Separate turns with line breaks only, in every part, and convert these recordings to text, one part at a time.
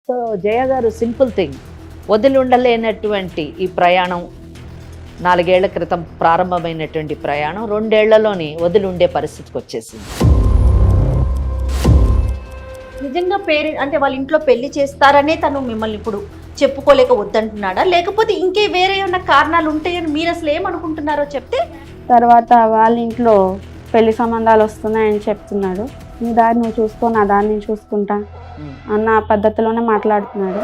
So జయ గారు, simple thing, వదిలి ఉండలేనటువంటి ఈ ప్రయాణం, 4 ఏళ్ల క్రితం ప్రారంభమైనటువంటి ప్రయాణం 2 ఏళ్లలోని వదిలి ఉండే పరిస్థితికి వచ్చేసింది.
నిజంగా అంటే వాళ్ళ ఇంట్లో పెళ్లి చేస్తారనే తను మిమ్మల్ని ఇప్పుడు చెప్పుకోలేక వద్దంటున్నాడా, లేకపోతే ఇంకే వేరే ఏమైనా కారణాలు ఉంటాయని మీరు అసలు ఏమనుకుంటున్నారో చెప్తే.
తర్వాత వాళ్ళ ఇంట్లో పెళ్లి సంబంధాలు వస్తున్నాయని చెప్తున్నాడు. నీ దారి నువ్వు చూసుకో, నా దారి నేను చూసుకుంటా అన్న పద్ధతిలోనే మాట్లాడుతున్నాడు.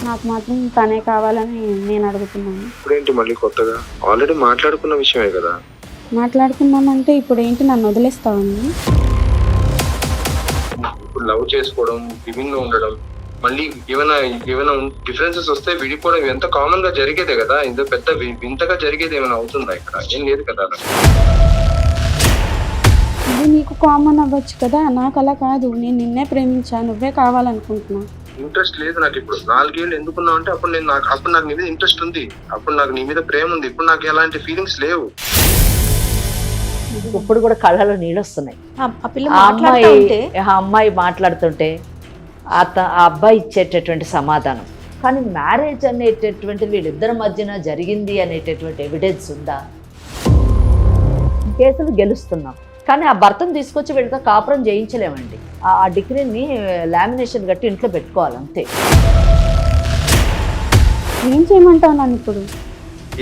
నాకు మాత్రం తనే కావాలని నేను అడుగుతున్నాను.
ఇప్పుడేంటి మళ్ళీ కొత్తగా? ఆల్రెడీ మాట్లాడుకున్న విషయమే కదా.
మాట్లాడుకున్నామంటే ఇప్పుడు ఏంటి, నన్ను వదిలేస్తావని?
ఇప్పుడు లవ్ చేసుకోవడం, లివింగ్ లో ఉండడం, మళ్ళీ ఏమైనా డిఫరెన్సెస్ వస్తే విడిపోవడం ఎంత కామన్ గా జరిగేదే కదా. ఇంత పెద్ద వింతగా జరిగేది ఏమైనా అవుతుందా? ఇక్కడ ఏం లేదు కదా.
అది నీకు కామన్ అవ్వచ్చు కదా, నాకు అలా కాదు. నేను నిన్నే ప్రేమించా, నువ్వే కావాలనుకుంటున్నా.
ఇంట్రెస్ట్ లేదు నాకు ఇప్పుడు. 4 ఏళ్ళు ఎందుకున్నావు అంటే అప్పుడు నాకు నీ మీద ఇంట్రెస్ట్ ఉంది, అప్పుడు నాకు నీ మీద ప్రేమ ఉంది. ఇప్పుడు నాకు ఎలాంటి ఫీలింగ్స్ లేవు.
ఇప్పుడు కూడా కళ్ళలో నీళ్ళు వస్తున్నాయి.
ఆ పిల్ల
ఆ
మాట్లాడుతుంటే
అమ్మాయి మాట్లాడుతుంటే ఆ అబ్బాయి ఇచ్చేటటువంటి సమాధానం. కానీ మ్యారేజ్ అనేటటువంటి వీళ్ళిద్దరి మధ్యన జరిగింది అనేటటువంటి ఎవిడెన్స్ ఉందా? కేసులు గెలుస్తున్నాం, కానీ ఆ భర్తను తీసుకొచ్చి వీళ్ళతో కాపురం చేయించలేమండి. ఆ డిగ్రీని లామినేషన్ కట్టి ఇంట్లో పెట్టుకోవాలి, అంతే.
ఏం చేయమంటావు నన్ను ఇప్పుడు?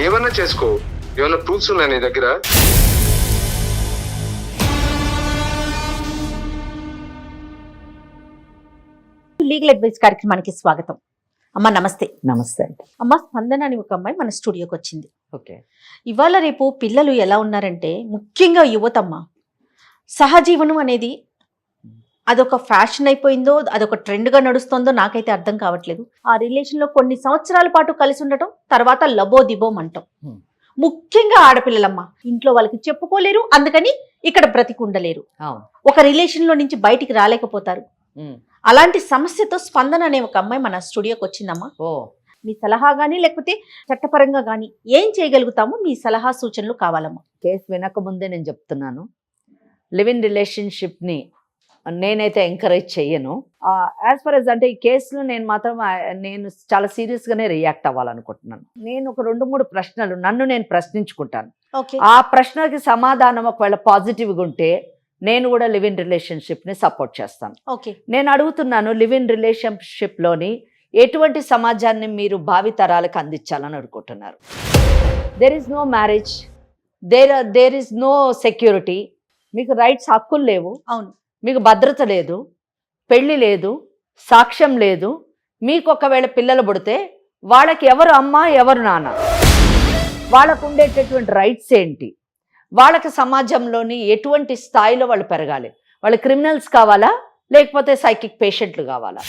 ఏమన్నా చేసుకో, ఏమన్నా ప్రూఫ్స్ ఉన్నాయి నీ దగ్గర?
లీగల్ అడ్వైస్ కార్యక్రమానికి స్వాగతం. అమ్మ నమస్తే.
నమస్తే అండి.
అమ్మ, స్పందన అని ఒక అమ్మాయి మన స్టూడియోకి వచ్చింది.
ఓకే.
ఇవాళ రేపు పిల్లలు ఎలా ఉన్నారంటే, ముఖ్యంగా యువతమ్మ, సహజీవనం అనేది అదొక ఫ్యాషన్ అయిపోయిందో, అదొక ట్రెండ్గా నడుస్తుందో నాకైతే అర్థం కావట్లేదు. ఆ రిలేషన్లో కొన్ని సంవత్సరాల పాటు కలిసి ఉండటం, తర్వాత లబో దిబోం అంటాం. ముఖ్యంగా ఆడపిల్లలమ్మ, ఇంట్లో వాళ్ళకి చెప్పుకోలేరు, అందుకని ఇక్కడ బ్రతికుండలేరు. ఒక రిలేషన్లో నుంచి బయటికి రాలేకపోతారు. అలాంటి సమస్యతో స్పందన అనే ఒక అమ్మాయి మన స్టూడియోకి వచ్చిందమ్మా. మీ సలహా కానీ లేకపోతే చట్టపరంగా కానీ ఏం చేయగలుగుతామో మీ సలహా సూచనలు కావాలమ్మా.
కేసు వినకముందే నేను చెప్తున్నాను, లివ్ ఇన్ రిలేషన్షిప్ని నేనైతే ఎంకరేజ్ చెయ్యను. యాజ్ ఫర్ ఎస్ అంటే ఈ కేసులో నేను చాలా సీరియస్గానే రియాక్ట్ అవ్వాలనుకుంటున్నాను. నేను ఒక 2-3 ప్రశ్నలు నన్ను నేను ప్రశ్నించుకుంటాను. ఆ ప్రశ్నకి సమాధానం ఒకవేళ పాజిటివ్గా ఉంటే నేను కూడా లివ్ ఇన్ రిలేషన్షిప్ని సపోర్ట్ చేస్తాను. నేను అడుగుతున్నాను, లివ్ ఇన్ రిలేషన్షిప్లోని ఎటువంటి సమాజాన్ని మీరు భావితరాలకు అందించాలని అనుకుంటున్నారు? There is no marriage, there is no security, మీకు రైట్స్, హక్కులు లేవు.
అవును.
మీకు భద్రత లేదు, పెళ్లి లేదు, సాక్ష్యం లేదు. మీకు ఒకవేళ పిల్లలు పుడితే వాళ్ళకి ఎవరు అమ్మ ఎవరు నాన్న, వాళ్ళకు ఉండేటటువంటి రైట్స్ ఏంటి, వాళ్ళకి సమాజంలోని ఎటువంటి స్థాయిలో వాళ్ళు పెరగాలి, వాళ్ళు క్రిమినల్స్ కావాలా లేకపోతే సైకిక్ పేషెంట్లు కావాలా?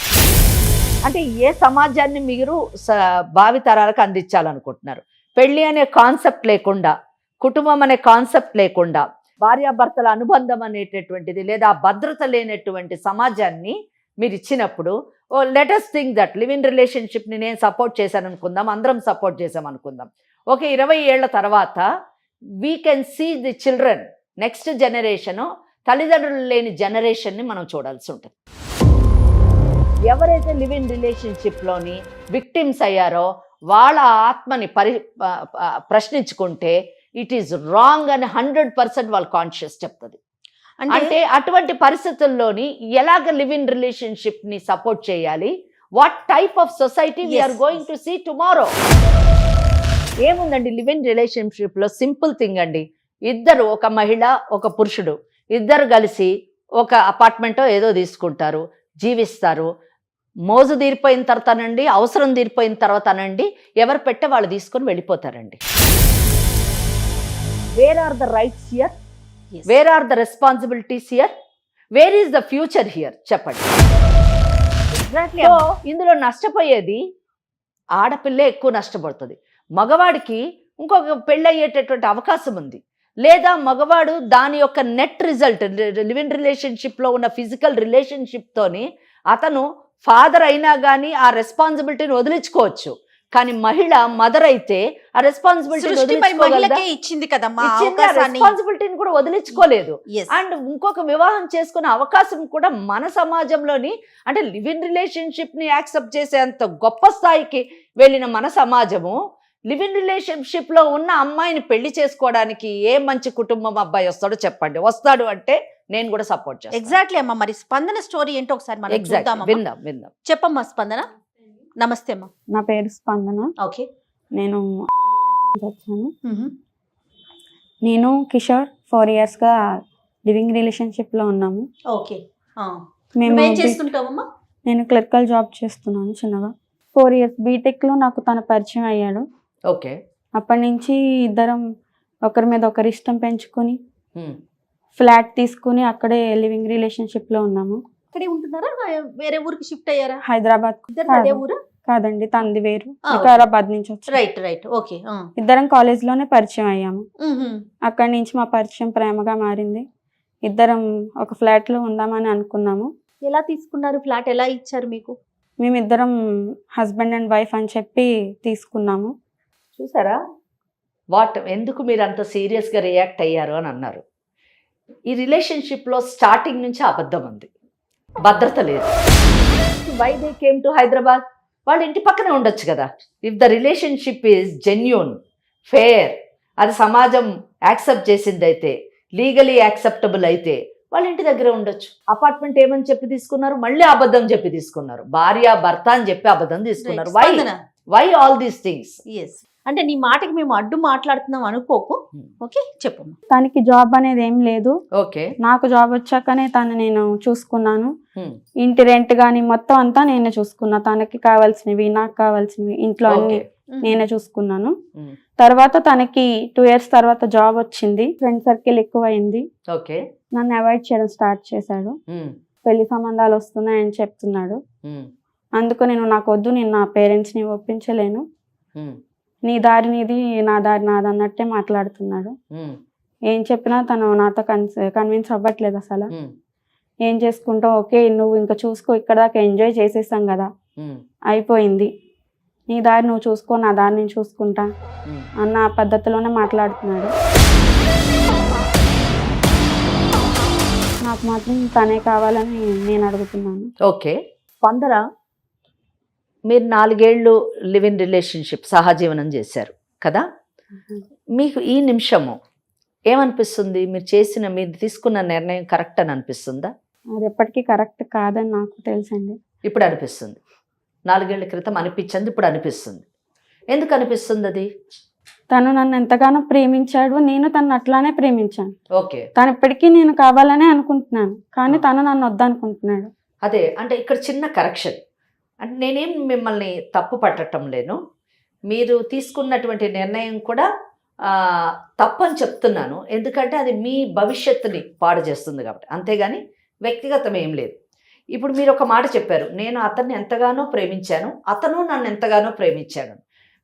అంటే ఏ సమాజాన్ని మీరు భావితరాలకు అందించాలనుకుంటున్నారు? పెళ్ళి అనే కాన్సెప్ట్ లేకుండా, కుటుంబం అనే కాన్సెప్ట్ లేకుండా, భార్యాభర్తల అనుబంధం అనేటటువంటిది లేదా భద్రత లేనటువంటి సమాజాన్ని మీరు ఇచ్చినప్పుడు, let us think that live in రిలేషన్షిప్ని నేను సపోర్ట్ చేశాను అనుకుందాం, అందరం సపోర్ట్ చేసాం అనుకుందాం. ఓకే, 20 ఏళ్ల తర్వాత we can see the children, next generation, తల్లిదండ్రులు లేని జనరేషన్ని మనం చూడాల్సి ఉంటుంది. ఎవరైతే లివ్ ఇన్ రిలేషన్షిప్లోని విక్టిమ్స్ అయ్యారో వాళ్ళ ఆత్మని ప్రశ్నించుకుంటే ఇట్ ఈస్ రాంగ్ అని 100% వాళ్ళ కాన్షియస్ చెప్తుంది. అంటే అటువంటి పరిస్థితుల్లోని ఎలాగ లివ్ ఇన్ రిలేషన్షిప్ని సపోర్ట్ చేయాలి, what type of society we are going to see tomorrow. ఏముందండి లివ్ ఇన్ రిలేషన్షిప్లో? సింపుల్ థింగ్ అండి, ఇద్దరు, ఒక మహిళ ఒక పురుషుడు, ఇద్దరు కలిసి ఒక అపార్ట్మెంటో ఏదో తీసుకుంటారు, జీవిస్తారు. మోజు తీరిపోయిన తర్వాతనండి, అవసరం తీరిపోయిన తర్వాతనండి, ఎవరు పెట్టే వాళ్ళు తీసుకొని వెళ్ళిపోతారండి. Where are the rights here? Where are the responsibilities here? Where is the future here? చెప్పండి. సో ఇందులో నష్టపోయేది ఆడపిల్లే ఎక్కువ నష్టపడుతుంది. మగవాడికి ఇంకొక పెళ్ళి అయ్యేటటువంటి అవకాశం ఉంది, లేదా మగవాడు దాని యొక్క నెట్ రిజల్ట్, లివ్ ఇన్ రిలేషన్షిప్లో ఉన్న ఫిజికల్ రిలేషన్షిప్తోని అతను ఫాదర్ అయినా కానీ ఆ రెస్పాన్సిబిలిటీని వదిలించుకోవచ్చు. కానీ మహిళ మదర్ అయితే ఆ
సృష్టిపై మహిళకే ఇచ్చింది కదమ్మా అవకాశాన్ని.
రెస్పాన్సిబిలిటీని కూడా వదిలించుకోలేదు.
Yes.
అండ్ ఇంకొక వివాహం చేసుకునే అవకాశం కూడా మన సమాజంలోని అంటే లివ్ ఇన్ రిలేషన్షిప్ ని యాక్సెప్ట్ చేసేంత గొప్ప స్థాయికి వెళ్ళిన మన సమాజము లివ్ ఇన్ రిలేషన్షిప్ లో ఉన్న అమ్మాయిని పెళ్లి చేసుకోవడానికి ఏ మంచి కుటుంబం అబ్బాయి వస్తాడో చెప్పండి. వస్తాడు అంటే నేను కూడా సపోర్ట్ చేస్తాను.
ఎగ్జాక్ట్లీ అమ్మా. మరి స్పందన స్టోరీ ఏంటో ఒకసారి మనం చూద్దామా?
విందాం.
చెప్పమ్మా స్పందన. నమస్తే అమ్మా.
నా పేరు స్పందన.
ఓకే.
నేను వచ్చాను. నేను కిషోర్ 4 years గా లివింగ్ రిలేషన్షిప్ లో ఉన్నాము.
ఓకే.
మేము
ఏం చేస్తుంటావమ్మా?
నేను క్లరికల్ జాబ్ చేస్తున్నాను చిన్నగా. 4 years బీటెక్ లో నాకు తన పరిచయం అయ్యాడు.
ఓకే.
అప్పటి నుంచి ఇద్దరం ఒకరి మీద ఒకరి ఇష్టం పెంచుకొని ఫ్లాట్ తీసుకుని అక్కడే లివింగ్ రిలేషన్షిప్ లో ఉన్నాము.
ఇక్కడే ఉంటున్నారా? వేరే ఊరికి షిఫ్ట్ అయ్యారా?
హైదరాబాద్.
అదే ఊరా?
కాదండి, తంది వేరు. వికారాబాద్ నుంచి వచ్చి.
రైట్. ఓకే.
ఇద్దరం కాలేజ్ లోనే పరిచయం అయ్యాము. అక్కడి నుంచి మా పరిచయం ప్రేమగా మారింది. ఇద్దరం ఒక ఫ్లాట్ లో ఉందామని అనుకున్నాము.
ఎలా తీసుకున్నారు ఫ్లాట్? ఎలా ఇచ్చారు మీకు?
మేమిద్దరం హస్బెండ్ అండ్ వైఫ్ అని చెప్పి తీసుకున్నాము.
చూసారా ఎందుకు మీరు అంత సీరియస్గా రియాక్ట్ అయ్యారు అని అన్నారు. ఈ రిలేషన్షిప్లో స్టార్టింగ్ నుంచి అబద్ధం ఉంది, భద్రత లేదు. Why they came to Hyderabad? వాళ్ళ ఇంటి పక్కనే ఉండొచ్చు కదా. If the relationship is genuine, fair, అది సమాజం యాక్సెప్ట్ చేసింది అయితే, లీగలీ యాక్సెప్టబుల్ అయితే వాళ్ళ ఇంటి దగ్గర ఉండొచ్చు. అపార్ట్మెంట్ ఏమని చెప్పి తీసుకున్నారు? మళ్ళీ అబద్ధం చెప్పి తీసుకున్నారు. భార్య భర్త అని చెప్పి అబద్ధం తీసుకున్నారు. Why all these things?
Yes. అంటే నీ మాటకి మేము అడ్డు మాట్లాడుతున్నాం అనుకోకు. ఓకే, చెప్పు.
తనకి జాబ్ అనేది ఏం లేదు.
ఓకే.
నాకు జాబ్ వచ్చాకనే తను నేను చూసుకున్నాను. ఇంటి రెంట్ గానీ మొత్తం అంతా నేనే చూసుకున్నా. తనకి కావాల్సినవి, నాకు కావాల్సినవి, ఇంట్లో అన్ని నేనే చూసుకున్నాను. తర్వాత తనకి 2 years తర్వాత జాబ్ వచ్చింది. ఫ్రెండ్ సర్కిల్ ఎక్కువైంది.
ఓకే.
నన్ను అవాయిడ్ చేయడం స్టార్ట్ చేశాడు. పెళ్లి సంబంధాలు వస్తున్నాయని చెప్తున్నాడు. అందుకు నాకు వద్దు, నేను నా పేరెంట్స్ ని ఒప్పించలేను, నీ దారి నీది, నా దారి నాది అన్నట్టే మాట్లాడుతున్నాడు. ఏం చెప్పినా తను నాతో కన్విన్స్ అవ్వట్లేదు అసలు. ఏం చేసుకుంటావు? ఓకే, నువ్వు ఇంకా చూసుకో, ఇక్కడ దాకా ఎంజాయ్ చేసేసాం కదా, అయిపోయింది, నీ దారి నువ్వు చూసుకో, నా దారి నేను చూసుకుంటా అన్న పద్ధతిలోనే మాట్లాడుతున్నాడు. నాకు మాత్రం తనే కావాలని నేను అడుగుతున్నాను.
ఓకే. స్పందన, మీరు 4 ఏళ్ళు లివ్ ఇన్ రిలేషన్షిప్ సహజీవనం చేశారు కదా. మీకు ఈ నిమిషము ఏమనిపిస్తుంది? మీరు తీసుకున్న నిర్ణయం కరెక్ట్ అని అనిపిస్తుందా?
అది ఎప్పటికీ కరెక్ట్ కాదని నాకు తెలుసండి.
ఇప్పుడు అనిపిస్తుంది. 4 ఏళ్ల క్రితం అనిపించింది, ఇప్పుడు అనిపిస్తుంది. ఎందుకు అనిపిస్తుంది అది?
తను నన్ను ఎంతగానో ప్రేమించాడు, నేను తను అట్లానే ప్రేమించాను.
ఓకే.
తను ఇప్పటికీ నేను కావాలనే అనుకుంటున్నాను, కానీ తను నన్ను వద్దనుకుంటున్నాడు.
అదే అంటే ఇక్కడ చిన్న కరెక్షన్. అంటే నేనేం మిమ్మల్ని తప్పు పట్టడం లేను, మీరు తీసుకున్నటువంటి నిర్ణయం కూడా తప్పని చెప్తున్నాను. ఎందుకంటే అది మీ భవిష్యత్తుని పాడు చేస్తుంది కాబట్టి, అంతేగాని వ్యక్తిగతం ఏం లేదు. ఇప్పుడు మీరు ఒక మాట చెప్పారు, నేను అతన్ని ఎంతగానో ప్రేమించాను, అతను నన్ను ఎంతగానో ప్రేమించాను.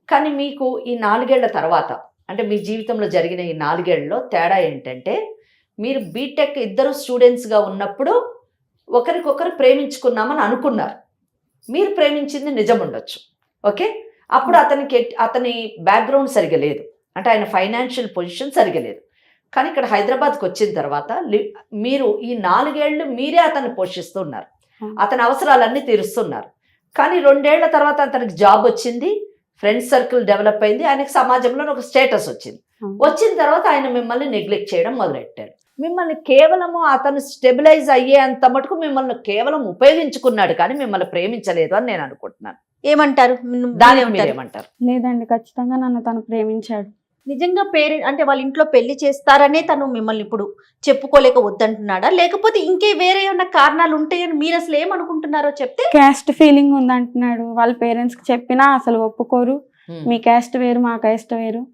కానీ మీకు ఈ 4 ఏళ్ల తర్వాత, అంటే మీ జీవితంలో జరిగిన ఈ 4 ఏళ్లలో తేడా ఏంటంటే, మీరు బీటెక్ ఇద్దరు స్టూడెంట్స్గా ఉన్నప్పుడు ఒకరికొకరు ప్రేమించుకున్నామని అనుకున్నారు. మీరు ప్రేమించింది నిజం ఉండొచ్చు. ఓకే. అప్పుడు అతని బ్యాక్గ్రౌండ్ సరిగా లేదు, అంటే ఆయన ఫైనాన్షియల్ పొజిషన్ సరిగా లేదు. కానీ ఇక్కడ హైదరాబాద్కి వచ్చిన తర్వాత మీరు ఈ 4 ఏళ్ళు మీరే అతన్ని పోషిస్తున్నారు, అతని అవసరాలన్నీ తీరుస్తున్నారు. కానీ 2 ఏళ్ల తర్వాత అతనికి జాబ్ వచ్చింది, ఫ్రెండ్ సర్కిల్ డెవలప్ అయింది, ఆయనకి సమాజంలో ఒక స్టేటస్ వచ్చింది. వచ్చిన తర్వాత ఆయన మిమ్మల్ని నెగ్లెక్ట్ చేయడం మొదలెట్టారు. మిమ్మల్ని కేవలము అతను స్టెబిలైజ్ అయ్యేంత మటుకు మిమ్మల్ని కేవలం ఉపయోగించుకున్నాడు, కానీ మిమ్మల్ని ప్రేమించలేదు అని నేను అనుకుంటున్నాను.
ఏమంటారు?
ఏమంటారు?
లేదండి, ఖచ్చితంగా నన్ను తను ప్రేమించాడు.
నిజంగా వాళ్ళ ఇంట్లో పెళ్లి చేస్తారనే తను మిమ్మల్ని ఇప్పుడు చెప్పుకోలేక వద్దంటున్నాడా, లేకపోతే ఇంకే వేరే ఏమన్నా కారణాలు ఉంటాయని మీరు అసలు ఏమనుకుంటున్నారో చెప్తే?
క్యాస్ట్ ఫీలింగ్ ఉందంటున్నాడు. వాళ్ళ పేరెంట్స్ కి చెప్పినా అసలు ఒప్పుకోరు. మీ క్యాస్ట్ వేరు, మా క్యాస్ట్ వేరు,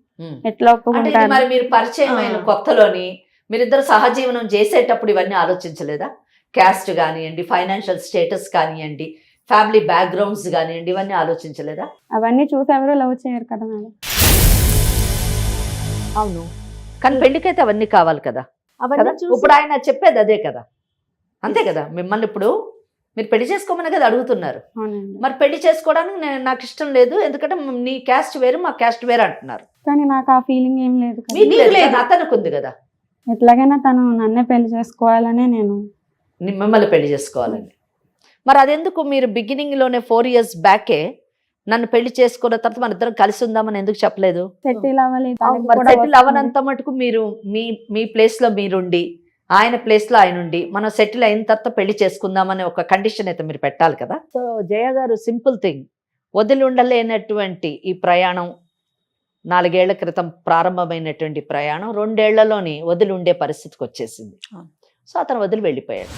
ఎట్లా ఒప్పుకుంటారు?
మరి మీరు పరిచయం అయిన కొత్తలోని మీరిద్దరు సహజీవనం చేసేటప్పుడు ఇవన్నీ ఆలోచించలేదా? క్యాస్ట్ కానివ్వండి, ఫైనాన్షియల్ స్టేటస్ కానివ్వండి, ఫ్యామిలీ బ్యాక్గ్రౌండ్స్ కానివ్వండి, ఇవన్నీ ఆలోచించలేదా?
అవన్నీ చూసి ఎవరు లవ్ చేయరు కదా మేడం.
అవును, కానీ పెళ్లికైతే అవన్నీ కావాలి కదా.
అవన్నీ
ఇప్పుడు ఆయన చెప్పేది అదే కదా, అంతే కదా. మిమ్మల్ని ఇప్పుడు మీరు పెళ్లి చేసుకోమని కదా అడుగుతున్నారు.
అవునండి.
మరి పెళ్లి చేసుకోవడానికి నాకు ఇష్టం లేదు, ఎందుకంటే నీ క్యాస్ట్ వేరు మా క్యాస్ట్ వేరు అంటున్నారు.
కానీ నాకు ఆ ఫీలింగ్ ఏం లేదు కదా.
మీకు లేదు, కానీ అతనికి ఉంది కదా.
ఎట్లాగైనా తను నన్నే పెళ్లి చేసుకోవాలనే నేను
మిమ్మల్ని పెళ్లి చేసుకోవాలని. మరి అదెందుకు మీరు బిగినింగ్లోనే 4 years బ్యాకే నన్ను పెళ్లి చేసుకున్న తర్వాత మన ఇద్దరం కలిసి ఉందామని ఎందుకు చెప్పలేదు?
సెటిల్ అవ్వలేదు.
మరి సెటిల్ అవ్వనంత మటుకు మీరు మీ ప్లేస్లో మీరుండి ఆయన ప్లేస్లో ఆయన ఉండి మనం సెటిల్ అయిన తర్వాత పెళ్లి చేసుకుందామనే ఒక కండిషన్ అయితే మీరు పెట్టాలి కదా. సో జయ గారు, సింపుల్ థింగ్, వదిలి ఉండలేనటువంటి ఈ ప్రయాణం 4 ఏళ్ల క్రితం ప్రారంభమైనటువంటి ప్రయాణం 2 ఏళ్లలోని వదిలి ఉండే పరిస్థితికి వచ్చేసింది. సో అతను వదిలి వెళ్ళిపోయాడు.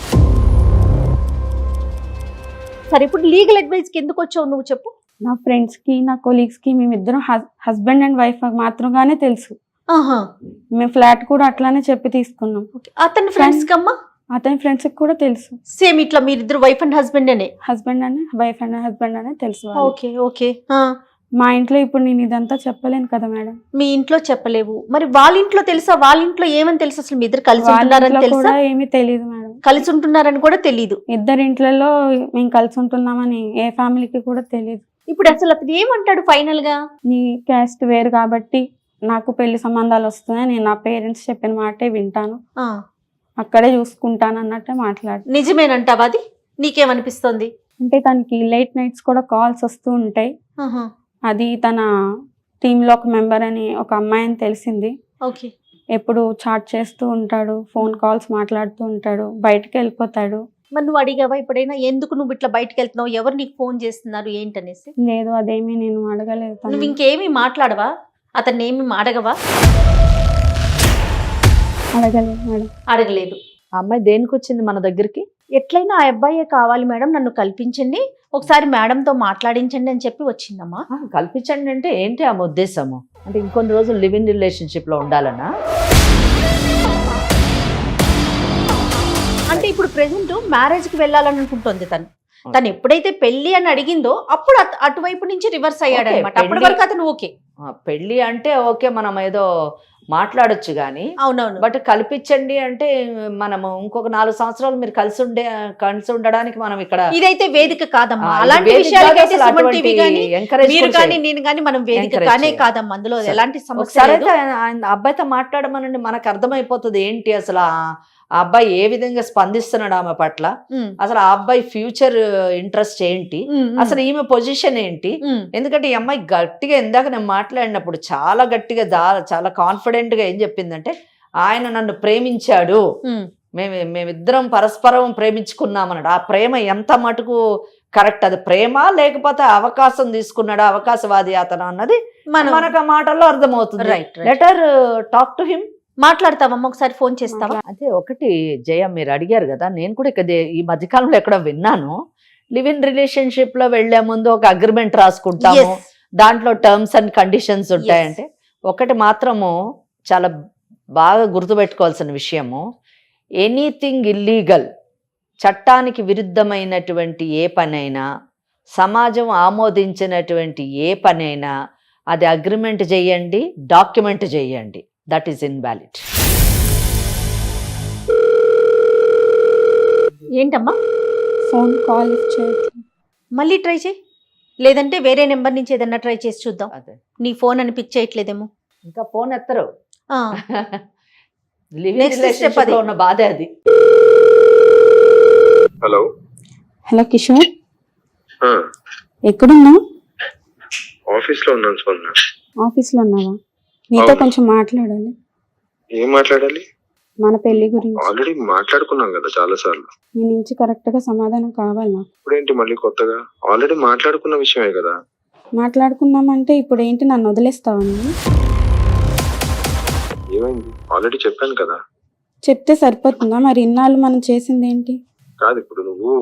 సరే, ఇప్పుడు లీగల్ అడ్వైస్ కి ఎందుకు వచ్చావు నువ్వు చెప్పు.
నా ఫ్రెండ్స్ కి నా కొలీగ్స్ కి మేమిద్దరం హస్బెండ్ అండ్ వైఫ్ మాత్రంగానే తెలుసు.
ఆహా,
మేము ఫ్లాట్ కూడా అట్లానే చెప్పి తీసుకున్నాం.
అతని ఫ్రెండ్స్ కమ్మా
అతని ఫ్రెండ్స్ కి కూడా తెలుసు.
సేమ్ ఇట్లా మీరిద్దరు వైఫ్ అండ్ హస్బెండ్ అనే
హస్బెండ్ అని వైఫ్ అండ్ హస్బెండ్ అనే తెలుసు వాళ్ళకి.
Okay okay.
మా ఇంట్లో ఇప్పుడు నేను ఇదంతా చెప్పలేను కదా మేడం.
మీ ఇంట్లో చెప్పలేవు, మరి వాళ్ళ ఇంట్లో తెలుసా? వాళ్ళ ఇంట్లో ఏమని తెలుసు? అసలు మీ ఇద్దరు కలిసి
వాళ్ళ
ఉంటున్నారని
ఇంట్లో
తెలుసా?
కూడా ఏమీ తెలియదు మేడం.
కలిసి ఉంటున్నారని కూడా తెలీదు.
ఇద్దరి ఇంట్లలో మేము కలిసి ఉంటున్నామని ఏ ఫ్యామిలీకి కూడా తెలియదు.
ఇప్పుడు అసలు అతను ఏమంటాడు ఫైనల్ గా?
నీ క్యాస్ట్ వేరు కాబట్టి నాకు పెళ్లి సంబంధాలు వస్తున్నాయి, నేను నా పేరెంట్స్ చెప్పిన మాటే వింటాను, అక్కడే చూసుకుంటాను అన్నట్టే మాట్లాడు.
నిజమేనంటావా? అది నీకేమనిపిస్తుంది?
అంటే తనకి లేట్ నైట్స్ కూడా కాల్స్ వస్తూ ఉంటాయి. అది తన టీంలో ఒక మెంబర్ అని ఒక అమ్మాయి అని తెలిసింది.
ఓకే.
ఎప్పుడు చాట్ చేస్తూ ఉంటాడు, ఫోన్ కాల్స్ మాట్లాడుతూ ఉంటాడు, బయటకు వెళ్ళిపోతాడు.
మరి నువ్వు అడిగావా ఎప్పుడైనా ఎందుకు నువ్వు ఇట్లా బయటకు వెళ్తున్నావు, ఎవరు నీకు ఫోన్ చేస్తున్నారు ఏంటనేసి?
లేదు, అదేమీ నేను అడగలేదు.
నువ్వు ఇంకేమీ మాట్లాడవా? అతన్ని ఏమి అడగవా?
అడగలేదు మేడం.
అడగలేదు.
ఆ అమ్మాయి దేనికి వచ్చింది మన దగ్గరికి?
ఎట్లయినా ఆ అబ్బాయే కావాలి మేడం, నన్ను కల్పించండి, ఒకసారి మేడంతో మాట్లాడించండి అని చెప్పి వచ్చిందమ్మా.
కల్పించండి అంటే ఏంటి ఆమె ఉద్దేశము? అంటే ఇంకొన్ని రోజులు లివ్ ఇన్ రిలేషన్షిప్ లో ఉండాలనా?
అంటే ఇప్పుడు ప్రెసెంట్ మ్యారేజ్ కి వెళ్ళాలని అనుకుంటుంది తను ఎప్పుడైతే పెళ్లి అని అడిగిందో అప్పుడు అటువైపు నుంచి రివర్స్ అయ్యాడు అనమాట. అప్పటి వరకు అతను ఓకే.
పెళ్లి అంటే ఓకే, మనం ఏదో మాట్లాడొచ్చు గానీ.
అవునవును.
బట్ కల్పించండి అంటే మనము ఇంకొక 4 సంవత్సరాలు మీరు కలిసి ఉండడానికి మనం ఇక్కడ
ఇదైతే వేదిక కాదమ్మా. అలాంటి విషయాలకైతే సుమన్ టీవీ గానీ మీరు కానీ నేను కానీ మనం వేదిక కానే కాదమ్మా. అందులో ఎలాంటి సమస్య లేదు.
అబ్బాయితో మాట్లాడమనండి, మనకు అర్థమైపోతుంది ఏంటి అసలు ఆ అబ్బాయి ఏ విధంగా స్పందిస్తున్నాడు ఆమె పట్ల, అసలు ఆ అబ్బాయి ఫ్యూచర్ ఇంట్రెస్ట్ ఏంటి, అసలు ఈమె పొజిషన్ ఏంటి. ఎందుకంటే ఈ అమ్మాయి గట్టిగా ఇందాక నేను మాట్లాడినప్పుడు చాలా గట్టిగా చాలా కాన్ఫిడెంట్ గా ఏం చెప్పిందంటే, ఆయన నన్ను ప్రేమించాడు, మేమిద్దరం పరస్పరం ప్రేమించుకున్నామన్నాడు. ఆ ప్రేమ ఎంత మటుకు కరెక్ట్, అది ప్రేమ లేకపోతే అవకాశం తీసుకున్నాడా, అవకాశవాది అతను అన్నది మనకు ఆ మాటల్లో అర్థమవుతుంది. Later talk to him.
మాట్లాడతావమ్మా, ఒకసారి ఫోన్ చేస్తావా?
అదే ఒకటి జయ, మీరు అడిగారు కదా, నేను కూడా ఇక్కడ ఈ మధ్యకాలంలో ఎక్కడ విన్నాను, లివ్ ఇన్ రిలేషన్షిప్ లో వెళ్లే ముందు ఒక అగ్రిమెంట్ రాసుకుంటాము, దాంట్లో టర్మ్స్ అండ్ కండిషన్స్ ఉంటాయంటే. ఒకటి మాత్రము చాలా బాగా గుర్తుపెట్టుకోవాల్సిన విషయము, ఎనీథింగ్ ఇల్లీగల్, చట్టానికి విరుద్ధమైనటువంటి ఏ పనైనా, సమాజం ఆమోదించినటువంటి ఏ పనైనా అది అగ్రిమెంట్ చేయండి, డాక్యుమెంట్ చేయండి, దట్ ఈస్ ఇన్వాలిడ్.
ఏంటమ్మా
ఫోన్ కాల్ చేయట్లేదు.
మళ్ళీ ట్రై చేయి, లేదంటే వేరే నెంబర్ నుంచి ఏదన్నా ట్రై చేసి చూద్దాం.
అదే,
నీ ఫోన్ అని పిక్ చేయట్లేదేమో.
ఇంకా ఫోన్ ఎత్తరు.
Next step అది.
ఉన్న బాధ అది.
హలో
హలో కిషోర్, ఎక్కడున్నావు?
ఆఫీస్ లో ఉన్నాను స్పందన.
ఆఫీస్ లో ఉన్నావా? నీతో కొంచెం మాట్లాడాలి.
ఏం మాట్లాడాలి?
మన పెళ్లి గురించి.
ఆల్రెడీ మాట్లాడుకున్నాం కదా చాలా సార్లు.
నీ నుంచి కరెక్ట్ గా సమాధానం కావాలి నాకు.
ఇప్పుడేంటి మళ్ళీ కొత్తగా? ఆల్రెడీ మాట్లాడుకున్న విషయమే కదా.
మాట్లాడుకున్నామంటే ఇప్పుడు ఏంటి, నన్ను వదిలేస్తావా నువ్వు?
ఏమైంది? ఆల్రెడీ చెప్పాను కదా.
చెప్తే సరిపోతుందా? మరి ఇన్నాళ్ళు మనం చేసింది ఏంటి?
కాదు, ఇప్పుడు నువ్వు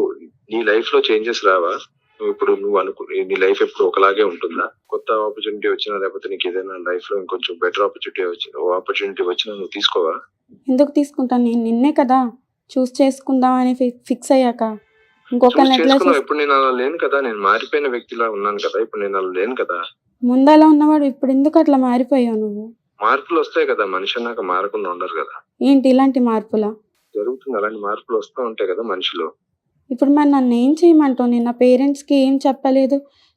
నీ లైఫ్ లో చేంజెస్ రావా? నువ్వు నీ లైఫ్ ఎప్పుడు ఒకలాగే ఉంటుందా? కొత్త ఆపర్చునిటీ వచ్చినా, లేకపోతే నీకు ఏదైనా లైఫ్ లో ఇంకొంచెం బెటర్ ఆపర్చునిటీ వచ్చినా నువ్వు తీసుకోవా?
ఎందుకు తీసుకుంటాను? నేను నిన్నే కదా చూస్ చేసుకుందాం అని ఫిక్స్ అయ్యాక
ఇప్పుడు నేను అలా లేను కదా. నేను మారిపోయిన వ్యక్తిలా ఉన్నాను కదా. ఇప్పుడు నేను అలా లేను కదా.
ముందలా ఉన్నవాడు ఇప్పుడు ఎందుకు అట్లా మారిపోయావు నువ్వు?
మార్పులు వస్తాయి కదా, మనిషి అన్నాక మారకుండా ఉండరు కదా.
ఏంటి ఇలాంటి మార్పులా?
జరుగుతుంది, అలాంటి మార్పులు వస్తూ ఉంటాయి కదా మనిషిలో.
ఇప్పుడు మరి నన్ను ఏం చేయమంటావు? నేను నా పేరెంట్స్కి ఏం చెప్పలేదు,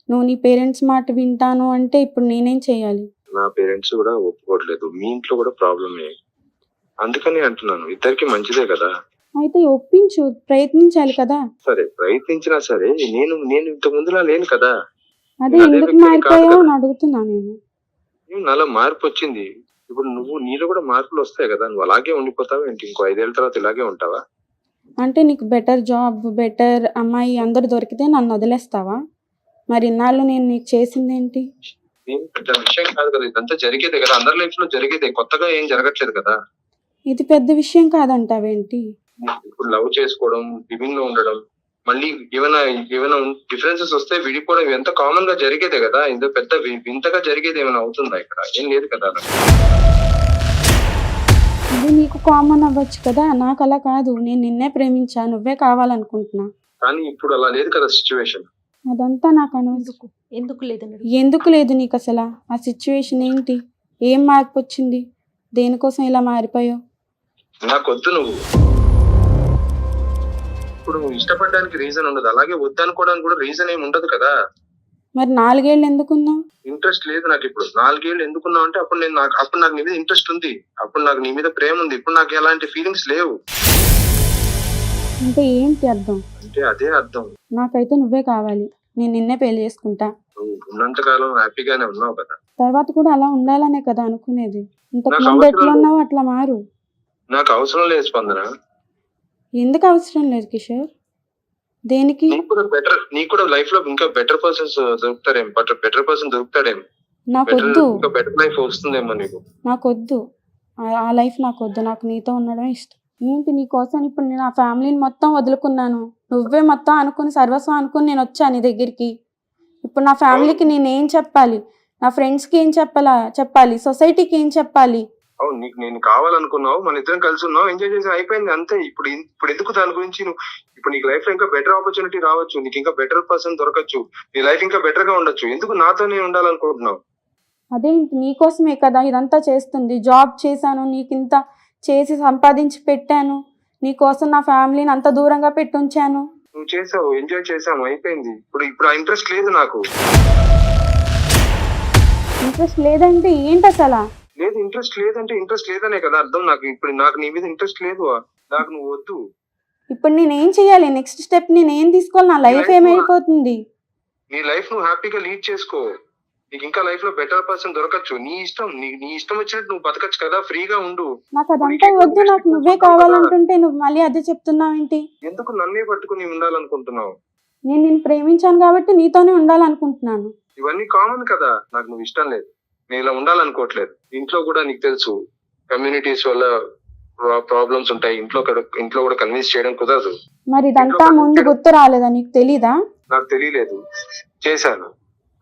నువ్వు నీ పేరెంట్స్ మాట వింటాను అంటే ఇప్పుడు నేనేం చేయాలి?
నా పేరెంట్స్ కూడా ఒప్పుకోవట్లేదు, మీ ఇంట్లో కూడా ప్రాబ్లమే, అందుకని అంటున్నాను. ఇద్దరికి మంచిదే కదా.
అయితే ఒప్పించు, ప్రయత్నించాలి కదా.
సరే ప్రయత్నించినా సరే నేను ఇంత ముందులా లేను కదా.
అదే
అదే
ఎందుకు
వ్యక్తిని
మారిపోయావు
కాదు
అని
కదా.
అడుగుతున్నా నేను.
నాలో మార్పు వచ్చింది. ఇప్పుడు నీలో కూడా మార్పులు వస్తాయి కదా. నువ్వు అలాగే ఉండిపోతావా ఏంటి? ఇంకో 5 ఏళ్ళ తర్వాత ఇలాగే ఉంటావా?
అంటే నీకు బెటర్ జాబ్, బెటర్ అమ్మాయి అందరు దొరికితే నన్ను వదిలేస్తావా? మరి ఇన్నాళ్ళు నేను నీకు చేసింది ఏంటి?
ఏం పెద్ద విషయం కాదు కదా, ఇదంతా జరిగేదే కదా, అందరి లైఫ్ లో జరిగేదే, కొత్తగా ఏం జరగట్లేదు కదా.
ఇది పెద్ద విషయం కాదంటావేంటి?
ఇప్పుడు లవ్ చేసుకోవడం, లివింగ్ లో ఉండడం, మళ్ళీ ఏమైనా డిఫరెన్సెస్ వస్తే విడిపోవడం, ఇదంతా కామన్ గా జరిగేదే కదా. ఇందులో పెద్ద వింతగా జరిగేది ఏమైనా అవుతుందా? ఇక్కడ ఏం లేదు కదా.
ఇది నీకు కామన్ అవ్వచ్చు కదా, నాకు అలా కాదు. నేను నిన్నే ప్రేమించా, నువ్వే కావాలనుకుంటున్నా.
కానీ ఇప్పుడు అలా లేదు కదా సిచ్యువేషన్.
అదంతా నాకు అనవసరం.
ఎందుకు లేదని
ఎందుకు లేదు నీకు అసలు? ఆ సిచ్యువేషన్ ఏంటి? ఏం మార్పు వచ్చింది? దేనికోసం ఇలా మారిపోయావు?
నాకొద్దు నువ్వు. ఇప్పుడు నువ్వు ఇష్టపడడానికి రీజన్ ఉండదు, అలాగే వద్దనుకోవడానికి కూడా రీజన్ ఏమి ఉండదు కదా.
మరి 4 ఏళ్ళు ఎందుకున్నావు?
ఇంట్రెస్ట్ లేదు నాకు ఇప్పుడు. 4 ఏళ్ళు ఎందుకున్నావు అంటే అప్పుడు నాకు నీ మీద ఇంట్రెస్ట్ ఉంది, అప్పుడు నాకు నీ మీద ప్రేమ ఉంది. ఇప్పుడు నాకు ఎలాంటి ఫీలింగ్స్ లేవు.
అంటే ఏంటి అర్థం?
అంటే అదే అర్థం.
నాకైతే నువ్వే కావాలి, నేను నిన్నే పెళ్లి చేసుకుంటా.
నువ్వు ఉన్నంత కాలం హ్యాపీగానే ఉన్నావు కదా.
తర్వాత కూడా అలా ఉండాలనే కదా అనుకునేది. ఇంతకు
నాకు
ముందు
అవసరం
ఎట్లా ఉన్నావు అట్లా మారు.
నాకు అవసరం లేదు స్పందన.
ఎందుకు అవసరం లేదు కిషోర్? దేనికి?
నీకు కూడా లైఫ్ లో ఇంకా బెటర్ పర్సన్స్ దొరుకుతారేం, బెటర్ పర్సన్ దొరుకుతాడేం,
నాకొద్దు,
ఇంకా బెటర్ లైఫ్ వస్తుందేమో నీకు.
నాకొద్దు, ఆ లైఫ్ నాకొద్దు. నాకు నీతో ఉండడం ఇష్టం. ఏంటి నీకోసం ఇప్పుడు నేను ఆ ఫ్యామిలీని మొత్తం వదులుకున్నాను, నువ్వే మొత్తం అనుకుని సర్వస్వం అనుకుని నేను వచ్చాను నీ దగ్గరికి. ఇప్పుడు నా ఫ్యామిలీకి నేనేం చెప్పాలి? నా ఫ్రెండ్స్కి ఏం చెప్పాలి? సొసైటీకి ఏం చెప్పాలి?
అవును, నేను కావాలనుకున్నావు, మన ఇద్దరం కలిసి ఉన్నావు, ఎంజాయ్ చేసి అయిపోయింది అంతే. ఇప్పుడు ఎందుకు దాని గురించి ఇప్పుడు నీకు లైఫ్ లో ఇంకా బెటర్ ఆపర్చునిటీ రావచ్చు, నీకు ఇంకా బెటర్ పర్సన్ దొరకచ్చు, నీ లైఫ్ ఇంకా బెటర్ గా ఉండొచ్చు. ఎందుకు నాతోనే ఉండాలనుకుంటున్నావు?
అదేంటి, నీకోసమే కదా ఇదంతా చేస్తుంది. జాబ్ చేశాను, నీకింత చేసి సంపాదించి పెట్టాను, నీకోసం నా ఫ్యామిలీని అంత దూరంగా పెట్టి ఉంచాను.
నువ్వు చేసావు, ఎంజాయ్ చేసాము, అయిపోయింది. ఇప్పుడు ఆ ఇంట్రెస్ట్ లేదు నాకు.
ఇంట్రెస్ట్ లేదంటే ఏంటి అసలు?
లేదు, ఇంట్రెస్ట్ లేదంటే ఇంట్రెస్ట్ లేదనే కదా అర్థం. నాకు నీ మీద ఇంట్రెస్ట్ లేదు, నాకు నువ్వు వద్దు.
ఇప్పుడు నేనేం చేయాలి? నెక్స్ట్ స్టెప్ నేనేం తీసుకోవాలి? నా లైఫ్ ఏమైపోతుంది?
నీ లైఫ్ నువ్వు హ్యాపీగా లీడ్ చేసుకో. నీకు ఇంకా లైఫ్ లో బెటర్ పర్సన్ దొరకచ్చు. నీ ఇష్టం వచ్చినట్టు నువ్వు బతకచ్చు కదా, ఫ్రీగా ఉండు.
నాకు అదంతా వద్దు, నాకు నువ్వే కావాలంటుంటే నువ్వు మళ్ళీ అదే చెప్తున్నావేంటి?
ఎందుకు నన్నే పట్టుకుని ఉండాలనుకుంటున్నావు?
నేను నిన్ను ప్రేమించాను కాబట్టి నీతోనే ఉండాలనుకుంటున్నాను.
ఇవన్నీ కామన్ కదా. నాకు నువ్వు ఇష్టం లేదు, నేను ఇలా ఉండాలనుకోవట్లేదు. ఇంట్లో కూడా నీకు తెలుసు, కమ్యూనిటీస్ వల్ల ప్రాబ్లమ్స్ ఉంటాయి. ఇంట్లో కూడా కన్విన్స్ చేయడం కుదరదు.
మరి ఇదంతా ముందు గుర్తు రాలేదా? నీకు తెలీదా?
నాకు తెలియలేదు, చేశాను,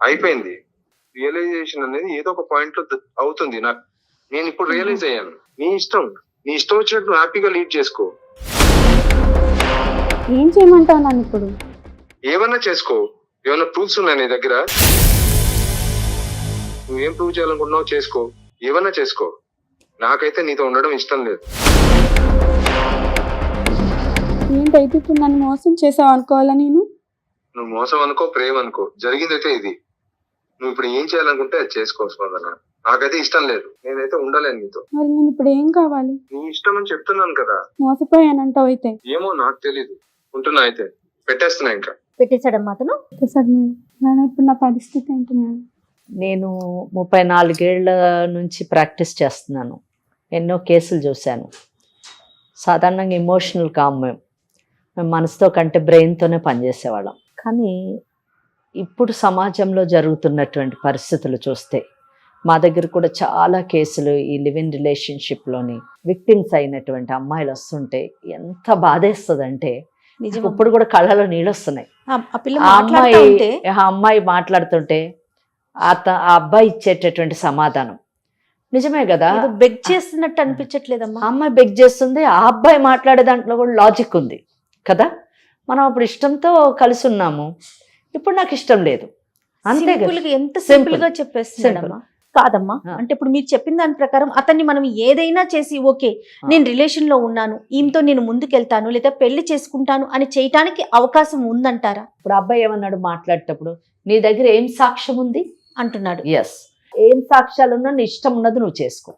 అయిపోయింది. రియలైజేషన్ అనేది ఏదో ఒక పాయింట్ లో అవుతుంది. నేను ఇప్పుడు రియలైజ్ అయ్యాను. నీ ఇష్టం వచ్చినట్టు నువ్వు హ్యాపీగా లీడ్ చేసుకో.
ఏం చేయమంటావు నన్ను ఇప్పుడు?
ఏమన్నా చేసుకో. ఏమన్నా ప్రూఫ్స్ ఉన్నాయి నీ దగ్గర? నువ్వేం ప్రూవ్ చేయాలనుకుంటున్నావు చేసుకో, ఏమన్నా చేసుకో. నాకైతే నీతో ఉండడం ఇష్టం లేదు.
ఏంటైతే ఇప్పుడు నన్ను మోసం చేసావు అనుకోవాలా నేను?
నువ్వు మోసం అనుకో, ప్రేమ అనుకో, జరిగిందైతే ఇది. నువ్వు ఇప్పుడు ఏం చేయాలనుకుంటే అది చేసుకో స్పందన. నాకైతే ఇష్టం లేదు, నేనైతే ఉండలేను నీతో.
మరి నేను ఇప్పుడు ఏం కావాలి?
నీ ఇష్టం అని చెప్తున్నాను కదా.
మోసపోయానంటావు అయితే?
ఏమో నాకు తెలీదు. ఉంటున్నా అయితే, పెట్టేస్తున్నా. ఇంకా
పెట్టేశాడమ్మా అతను.
సార్ మేడం, ఇప్పుడు నా పరిస్థితి ఏంటి మేడం?
నేను 34 ఏళ్ల నుంచి ప్రాక్టీస్ చేస్తున్నాను. ఎన్నో కేసులు చూశాను. సాధారణంగా ఎమోషనల్ కామ్ మేము మనసుతో కంటే బ్రెయిన్తోనే పనిచేసేవాళ్ళం. కానీ ఇప్పుడు సమాజంలో జరుగుతున్నటువంటి పరిస్థితులు చూస్తే మా దగ్గర కూడా చాలా కేసులు ఈ లివ్ ఇన్ రిలేషన్షిప్లోని విక్టిమ్స్ అయినటువంటి అమ్మాయిలు వస్తుంటే ఎంత బాధేస్తుందంటే ఇప్పుడు కూడా కళ్ళలో నీళ్ళు వస్తున్నాయి. ఆ అమ్మాయి మాట్లాడుతుంటే ఆ అబ్బాయి ఇచ్చేటటువంటి సమాధానం నిజమే కదా.
బెగ్ చేస్తున్నట్టు అనిపించట్లేదమ్మా.
ఆ అమ్మాయి బెగ్ చేస్తుంది, ఆ అబ్బాయి మాట్లాడే దాంట్లో కూడా లాజిక్ ఉంది కదా. మనం అప్పుడు ఇష్టంతో కలిసి ఉన్నాము, ఇప్పుడు నాకు ఇష్టం లేదు, అంతే కదా.
ఎంత సింపుల్ గా చెప్పేస్తున్నాడమ్మా. కాదమ్మా,
ఆ.
అంటే ఇప్పుడు మీరు చెప్పిన దాని ప్రకారం అతన్ని మనం ఏదైనా చేసి ఓకే నేను రిలేషన్ లో ఉన్నాను, ఈమెతో నేను ముందుకెళ్తాను లేదా పెళ్లి చేసుకుంటాను అని చేయటానికి అవకాశం ఉందంటారా
ఇప్పుడు అబ్బాయి ఏమన్నాడు మాట్లాడేటప్పుడు, నీ దగ్గర ఏం సాక్ష్యం ఉంది
అంటున్నాడు.
ఎస్, ఏం సాక్ష్యాలు ఉన్నా నీ ఇష్టం ఉన్నది నువ్వు చేసుకో.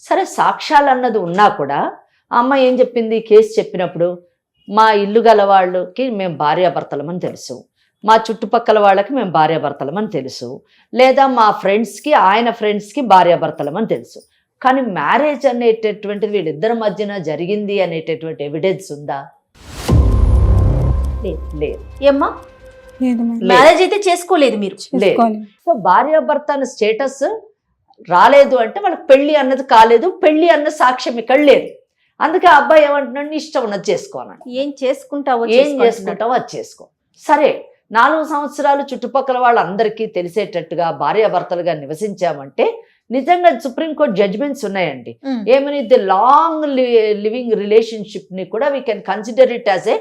సరే, సాక్ష్యాలు అన్నది ఉన్నా కూడా ఆ అమ్మాయి ఏం చెప్పింది కేసు చెప్పినప్పుడు, మా ఇల్లు గల వాళ్ళకి మేము భార్యాభర్తలమని తెలుసు, మా చుట్టుపక్కల వాళ్ళకి మేము భార్యాభర్తలమని తెలుసు, లేదా మా ఫ్రెండ్స్కి ఆయన ఫ్రెండ్స్కి భార్యాభర్తలమని తెలుసు. కానీ మ్యారేజ్ అనేటటువంటిది వీళ్ళిద్దరి మధ్యన జరిగింది అనేటటువంటి ఎవిడెన్స్ ఉందా? లేదు.
ఏమ్మా,
లేదు మేడం.
మ్యారేజ్ అయితే చేసుకోలేదు మీరు.
చేసుకోలేదు.
సో భార్యాభర్త అన్న స్టేటస్ రాలేదు అంటే వాళ్ళకి పెళ్లి అన్నది కాలేదు, పెళ్లి అన్న సాక్ష్యం ఇక్కడ లేదు. అందుకే ఆ అబ్బాయి ఏమంటున్నాడు, నీ ఇష్టం ఉన్నది చేసుకోవాలని.
ఏం చేసుకుంటావో
ఏం చేసుకుంటావో అది చేసుకో. సరే, 4 సంవత్సరాలు చుట్టుపక్కల వాళ్ళందరికీ తెలిసేటట్టుగా భార్యాభర్తలుగా నివసించామంటే నిజంగా సుప్రీంకోర్టు జడ్జ్మెంట్స్ ఉన్నాయండి.
ఉమ్.
ఏమని, ది లాంగ్ లివింగ్ రిలేషన్షిప్ ని కూడా we can consider it as a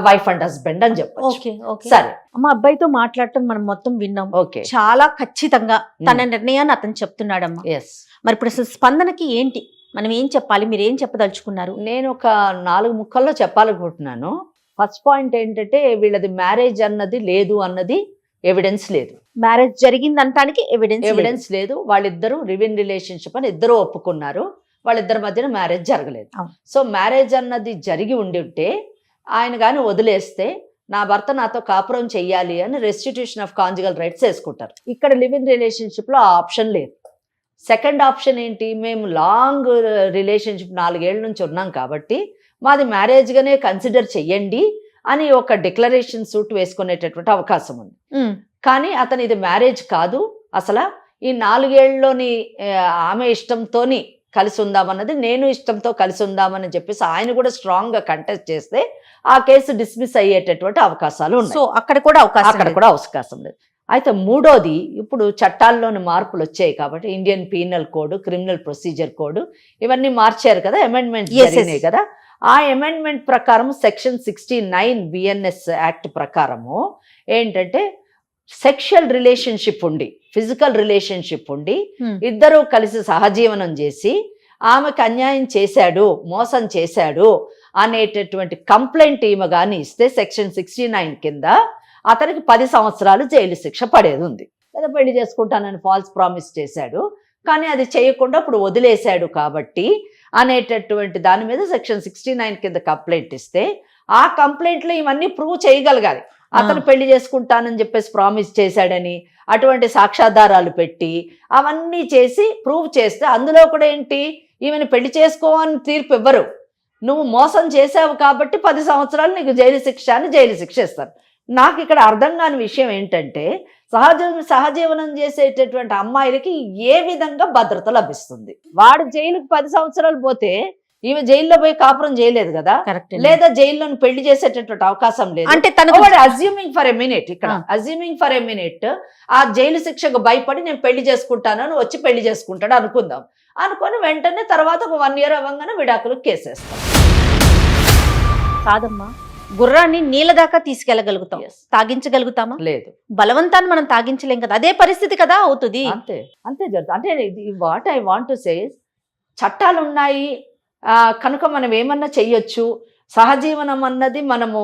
wife and husband అని చెప్పొచ్చు.
Okay okay.
సరే,
అమ్మ, అబ్బాయితో మాట్లాడటం మనం మొత్తం విన్నాం.
ఓకే,
చాలా ఖచ్చితంగా తన నిర్ణయాన్ని అతను చెప్తున్నాడమ్మా.
ఎస్.
మరి ఇప్పుడు అసలు స్పందనకి ఏంటి, మనం ఏం చెప్పాలి, మీరు ఏం చెప్పదలుచుకున్నారు?
నేను ఒక 4 ముక్కల్లో చెప్పాలనుకుంటున్నాను. ఫస్ట్ పాయింట్ ఏంటంటే, వీళ్ళది మ్యారేజ్ అన్నది లేదు అన్నది ఎవిడెన్స్ లేదు.
మ్యారేజ్ జరిగిందంటానికి
ఎవిడెన్స్ లేదు. వాళ్ళిద్దరూ లివ్-ఇన్ రిలేషన్షిప్ అని ఇద్దరు ఒప్పుకున్నారు. వాళ్ళిద్దరి మధ్యన మ్యారేజ్ జరగలేదు.
అవును.
సో మ్యారేజ్ అన్నది జరిగి ఉండి ఉంటే ఆయన కానీ వదిలేస్తే నా భర్త నాతో కాపురం చెయ్యాలి అని రెస్టిట్యూషన్ ఆఫ్ కాంజుగల్ రైట్స్ వేసుకుంటారు. ఇక్కడ లివ్-ఇన్ రిలేషన్షిప్లో ఆ ఆప్షన్ లేదు. సెకండ్ ఆప్షన్ ఏంటి, మేము లాంగ్ రిలేషన్షిప్ 4 ఏళ్ల నుంచి ఉన్నాం కాబట్టి మాది మ్యారేజ్గానే కన్సిడర్ చెయ్యండి అని ఒక డిక్లరేషన్ సూట్ వేసుకునేటటువంటి అవకాశం ఉంది. కానీ అతను ఇది మ్యారేజ్ కాదు, అసలు ఈ 4 ఏళ్ళలోని ఆమె ఇష్టంతోని కలిసి ఉందామన్నది, నేను ఇష్టంతో కలిసి ఉందామని చెప్పేసి ఆయన కూడా స్ట్రాంగ్ గా కంటెస్ట్ చేస్తే ఆ కేసు డిస్మిస్ అయ్యేటటువంటి అవకాశాలు ఉన్నాయి.
సో అక్కడ కూడా
అవకాశం లేదు. అయితే మూడోది, ఇప్పుడు చట్టాల్లోని మార్పులు వచ్చాయి కాబట్టి Indian penal code, criminal procedure code ఇవన్నీ మార్చారు కదా, అమెండ్మెంట్ జరిగినాయి కదా. ఆ అమెండ్మెంట్ ప్రకారం సెక్షన్ 69 బిఎన్ఎస్ యాక్ట్ ప్రకారము ఏంటంటే, సెక్షువల్ రిలేషన్షిప్ ఉండి, ఫిజికల్ రిలేషన్షిప్ ఉండి ఇద్దరూ కలిసి సహజీవనం చేసి ఆమెకు అన్యాయం చేశాడు, మోసం చేశాడు అనేటటువంటి కంప్లైంట్ ఈమె కానీ ఇస్తే సెక్షన్ 69 కింద అతనికి 10 సంవత్సరాలు జైలు శిక్ష పడేది ఉంది. లేదా పెళ్లి చేసుకుంటానని ఫాల్స్ ప్రామిస్ చేశాడు కానీ అది చేయకుండా ఇప్పుడు వదిలేశాడు కాబట్టి అనేటటువంటి దాని మీద సెక్షన్ 69 కింద కంప్లైంట్ ఇస్తే ఆ కంప్లైంట్లో ఇవన్నీ ప్రూవ్ చేయగలగాలి. అతను పెళ్లి చేసుకుంటానని చెప్పేసి ప్రామిస్ చేశాడని అటువంటి సాక్ష్యాధారాలు పెట్టి అవన్నీ చేసి ప్రూవ్ చేస్తే అందులో కూడా ఏంటి, ఈమెను పెళ్లి చేసుకోవని తీర్పు ఇవ్వరు. నువ్వు మోసం చేసావు కాబట్టి 10 సంవత్సరాలు నీకు జైలు శిక్ష ఇస్తారు. నాకు ఇక్కడ అర్థం కాని విషయం ఏంటంటే, సహజీవనం చేసేటటువంటి అమ్మాయిలకి ఏ విధంగా భద్రత లభిస్తుంది? వాడు జైలుకి 10 సంవత్సరాలు పోతే ఈమె జైల్లో పోయి కాపురం చేయలేదు కదా, లేదా జైల్లో పెళ్లి చేసేటటువంటి అవకాశం లేదు.
అంటే
అజ్యూమింగ్ ఫర్ ఎ మినిట్, ఇక్కడ అజ్యూమింగ్ ఫర్ ఎ మినిట్ ఆ జైలు శిక్షకు భయపడి నేను పెళ్లి చేసుకుంటానని వచ్చి పెళ్లి చేసుకుంటాడు అనుకుందాం. అనుకొని వెంటనే తర్వాత ఒక 1 year అవ్వగానే విడాకులు కేసేస్తాం.
కాదమ్మా, గుర్రాన్ని నీళ్ళ దాకా తీసుకెళ్లగలుగుతాం, తాగించగలుగుతామా?
లేదు.
బలవంతాన్ని మనం తాగించలేం కదా, అదే పరిస్థితి కదా అవుతుంది.
అంతే జరుగుతుంది. అంటే what I want to say, చట్టాలు ఉన్నాయి కనుక మనం ఏమన్నా చెయ్యొచ్చు. సహజీవనం అన్నది మనము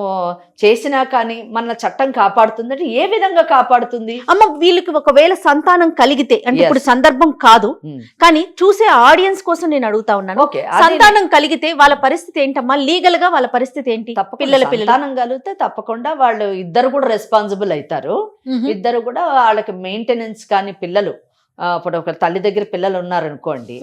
చేసినా కానీ మన చట్టం కాపాడుతుందంటే ఏ విధంగా కాపాడుతుంది?
అమ్మ, వీళ్ళకి ఒకవేళ సంతానం కలిగితే, అంటే ఇప్పుడు సందర్భం కాదు కానీ చూసే ఆడియన్స్ కోసం నేను అడుగుతా ఉన్నాను, సంతానం కలిగితే వాళ్ళ పరిస్థితి ఏంటమ్మా? లీగల్ గా వాళ్ళ పరిస్థితి ఏంటి?
సంతానం కలిగితే తప్పకుండా వాళ్ళు ఇద్దరు కూడా రెస్పాన్సిబుల్ అవుతారు. ఇద్దరు కూడా వాళ్ళకి మెయింటెనెన్స్ కానీ పిల్లలు, ఇప్పుడు ఒక తల్లి దగ్గర పిల్లలు ఉన్నారనుకోండి,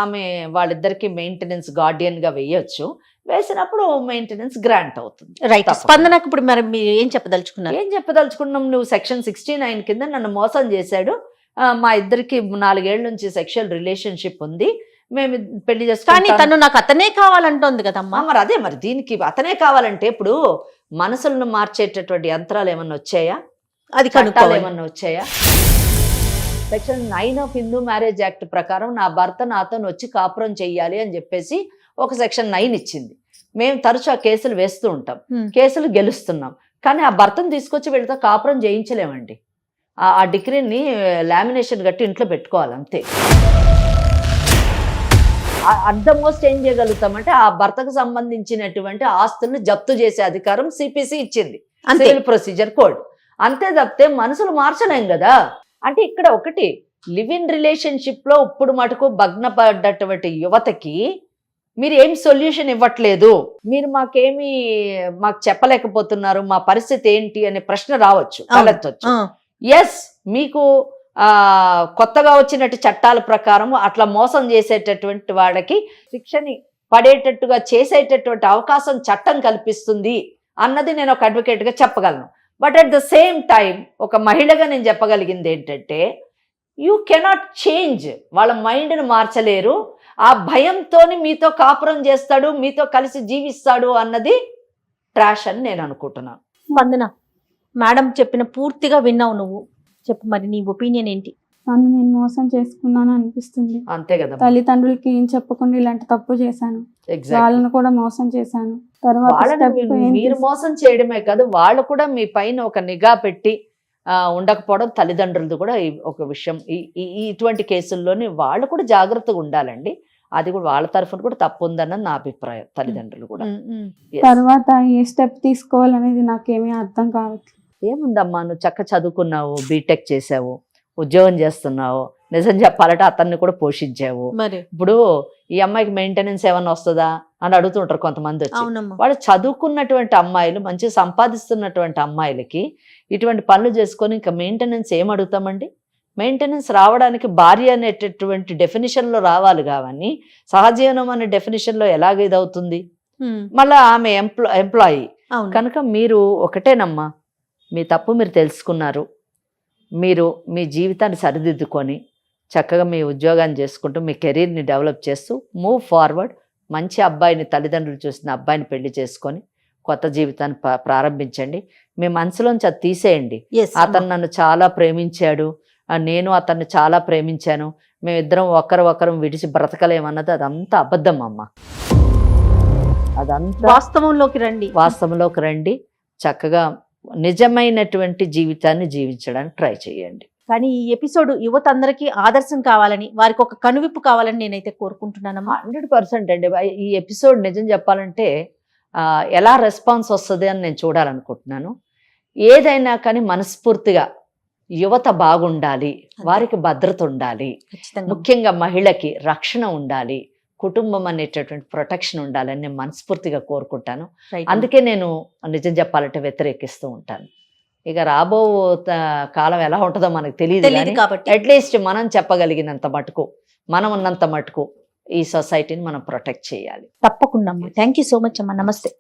ఆమె వాళ్ళిద్దరికి మెయింటెనెన్స్ గార్డియన్ గా వేయొచ్చు. వేసినప్పుడు మెయింటెనెన్స్ గ్రాంట్ అవుతుంది.
రైట్. స్పందనకు ఇప్పుడు మరి మీరు ఏం చెప్పదలుచుకున్నాం?
నువ్వు సెక్షన్ 69 కింద నన్ను మోసం చేశాడు, మా ఇద్దరికి 4 ఏళ్ల నుంచి సెక్షువల్ రిలేషన్షిప్ ఉంది, మేము పెళ్లి చేసుకుంటాం.
కానీ తను నాకు అతనే కావాలంటోంది కదమ్మా.
మరి అదే, మరి దీనికి అతనే కావాలంటే ఇప్పుడు మనసులను మార్చేటటువంటి యంత్రాలు ఏమన్నా వచ్చాయా?
అది కనుక్కోవాలి.
ఏమన్నా వచ్చాయా? Section 9 of Hindu marriage act ప్రకారం నా భర్త నాతో వచ్చి కాపురం చెయ్యాలి అని చెప్పేసి ఒక సెక్షన్ 9 ఇచ్చింది. మేము తరచు ఆ కేసులు వేస్తూ ఉంటాం, కేసులు గెలుస్తున్నాం. కానీ ఆ భర్తను తీసుకొచ్చి వీళ్ళతో కాపురం చేయించలేమండి. ఆ డిగ్రీని లామినేషన్ కట్టి ఇంట్లో పెట్టుకోవాలి అంతే. అట్ ద మోస్ట్ ఏం చేయగలుగుతామంటే ఆ భర్తకు సంబంధించినటువంటి ఆస్తులను జప్తు చేసే అధికారం సిపిసి ఇచ్చింది, సివిల్ ప్రొసీజర్ కోడ్. అంతే తప్పితే మనసులు మార్చలేం కదా. అంటే ఇక్కడ ఒకటి, లివ్ ఇన్ రిలేషన్షిప్ లో ఇప్పుడు మటుకు భగ్న పడ్డటువంటి యువతకి మీరు ఏం సొల్యూషన్ ఇవ్వట్లేదు, మీరు మాకు చెప్పలేకపోతున్నారు, మా పరిస్థితి ఏంటి అనే ప్రశ్న రావచ్చు, తలెత్తొచ్చు. ఎస్, మీకు కొత్తగా వచ్చినట్టు చట్టాల ప్రకారం అట్లా మోసం చేసేటటువంటి వాళ్ళకి శిక్షని పడేటట్టుగా చేసేటటువంటి అవకాశం చట్టం కల్పిస్తుంది అన్నది నేను ఒక అడ్వకేట్గా చెప్పగలను. But at the same time ఒక మహిళగా నేను చెప్పగలిగింది ఏంటంటే, యూ కెనాట్ చేంజ్, వాళ్ళ మైండ్ని మార్చలేరు. ఆ భయంతోని మీతో కాపురం చేస్తాడు, మీతో కలిసి జీవిస్తాడు అన్నది ట్రాష్ అని నేను అనుకుంటున్నాను.
వందన, మేడం చెప్పిన పూర్తిగా విన్నావు నువ్వు, చెప్పు మరి నీ ఒపీనియన్ ఏంటి?
నన్ను నేను మోసం చేసుకున్నాను అనిపిస్తుంది.
అంతే కదా,
తల్లిదండ్రులకి ఏం చెప్పకుండా ఇలాంటి తప్పు చేశాను, వాళ్ళను కూడా మోసం చేశాను. తర్వాత
మీరు మోసం చేయడమే కాదు, వాళ్ళు కూడా మీ పైన ఒక నిఘా పెట్టి ఉండకపోవడం తల్లిదండ్రులది కూడా ఒక విషయం. ఇటువంటి కేసుల్లోని వాళ్ళు కూడా జాగ్రత్తగా ఉండాలండి. అది కూడా వాళ్ళ తరఫున కూడా తప్పు ఉందన్నది నా అభిప్రాయం. తల్లిదండ్రులు కూడా
తర్వాత ఏ స్టెప్ తీసుకోవాలనేది నాకేమీ అర్థం కావట్లేదు.
ఏముందమ్మా, నువ్వు చదువుకున్నావు, బీటెక్ చేసావు, ఉద్యోగం చేస్తున్నావు, నిజం చెప్పాలంటే అతన్ని కూడా పోషించావు. ఇప్పుడు ఈ అమ్మాయికి మెయింటెనెన్స్ ఏమన్నా వస్తుందా అని అడుగుతుంటారు కొంతమంది వచ్చి. వాళ్ళు చదువుకున్నటువంటి అమ్మాయిలు, మంచి సంపాదిస్తున్నటువంటి అమ్మాయిలకి ఇటువంటి పనులు చేసుకొని ఇంకా మెయింటెనెన్స్ ఏం అడుగుతామండి? మెయింటెనెన్స్ రావడానికి భార్య అనేటటువంటి డెఫినేషన్లో రావాలి కావని సహజీవనం అనే డెఫినేషన్లో ఎలాగ ఇదవుతుంది? మళ్ళీ ఆమె ఎంప్లాయీ కనుక మీరు ఒకటేనమ్మా, మీ తప్పు మీరు తెలుసుకున్నారు, మీరు మీ జీవితాన్ని సరిదిద్దుకొని చక్కగా మీ ఉద్యోగాన్ని చేసుకుంటూ మీ కెరీర్ని డెవలప్ చేస్తూ మూవ్ ఫార్వర్డ్. మంచి అబ్బాయిని, తల్లిదండ్రులు చూసిన అబ్బాయిని పెళ్లి చేసుకొని కొత్త జీవితాన్ని ప్రారంభించండి. మీ మనసులోంచి అది తీసేయండి. అతను నన్ను చాలా ప్రేమించాడు, నేను అతన్ని చాలా ప్రేమించాను, మేమిద్దరం ఒకరు విడిచి బ్రతకలేమన్నది అదంతా అబద్ధం అమ్మ. అదంతా వాస్తవంలోకి రండి. చక్కగా నిజమైనటువంటి జీవితాన్ని జీవించడానికి ట్రై చేయండి.
కానీ ఈ ఎపిసోడ్ యువత అందరికీ ఆదర్శం కావాలని, వారికి ఒక కనువిప్పు కావాలని నేనైతే కోరుకుంటున్నానమ్మా.
100% అండి. ఈ ఎపిసోడ్ నిజం చెప్పాలంటే ఎలా రెస్పాన్స్ వస్తుంది అని నేను చూడాలనుకుంటున్నాను. ఏదైనా కానీ మనస్ఫూర్తిగా యువత బాగుండాలి, వారికి భద్రత ఉండాలి, ముఖ్యంగా మహిళకి రక్షణ ఉండాలి, కుటుంబం అనేటటువంటి ప్రొటెక్షన్ ఉండాలని నేను మనస్ఫూర్తిగా కోరుకుంటాను. అందుకే నేను నిజం చెప్పాలంటే వ్యతిరేకిస్తూ ఉంటాను. ఇక రాబో కాలం ఎలా ఉంటుందో మనకు తెలియదు కాబట్టి అట్లీస్ట్ మనం చెప్పగలిగినంత మటుకు, మనం ఉన్నంత మటుకు ఈ సొసైటీని మనం ప్రొటెక్ట్ చేయాలి.
తప్పకుండా. థ్యాంక్ యూ సో మచ్ అమ్మా. నమస్తే.